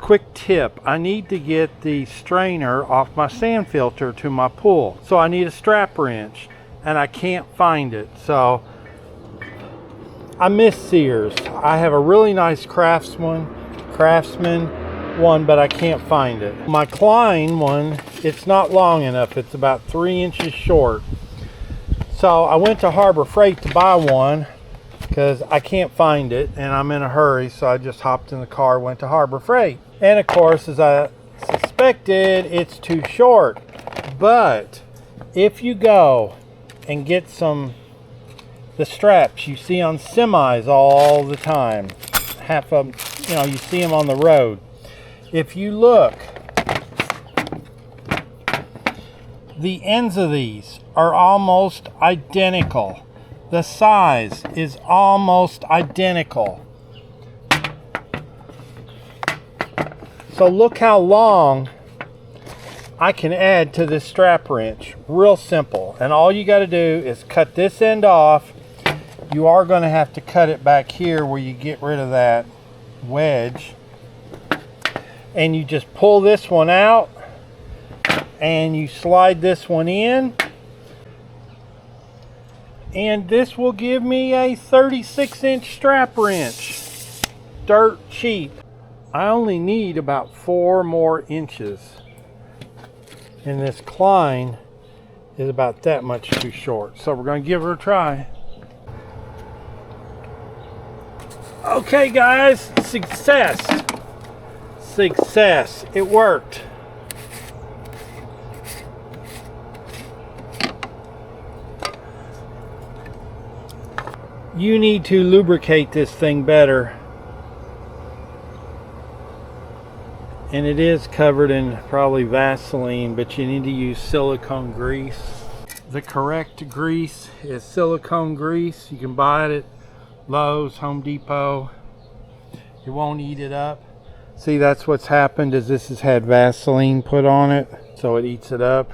quick tip. I need to get the strainer off my sand filter to my pool. So I need a strap wrench and I can't find it. So I miss Sears. I have a really nice Craftsman one, but I can't find it. My Klein one, it's not long enough. It's about 3 inches short. So I went to Harbor Freight to buy one because I can't find it and I'm in a hurry. So I just hopped in the car, went to Harbor Freight. And of course, as I suspected, it's too short. But if you go and get the straps you see on semis all the time, half of them, you know, you see them on the road. If you look, the ends of these are almost identical. The size is almost identical. So look how long I can add to this strap wrench. Real simple. And all you got to do is cut this end off. You are going to have to cut it back here where you get rid of that wedge. And you just pull this one out and you slide this one in. And this will give me a 36-inch strap wrench. Dirt cheap. I only need about 4 more inches. And this Klein is about that much too short. So we're going to give her a try. Okay guys, success. Success. It worked. You need to lubricate this thing better. And it is covered in probably Vaseline, but you need to use silicone grease. The correct grease is silicone grease. You can buy it at Lowe's, Home Depot. It won't eat it up. See, that's what's happened, is this has had Vaseline put on it, so it eats it up.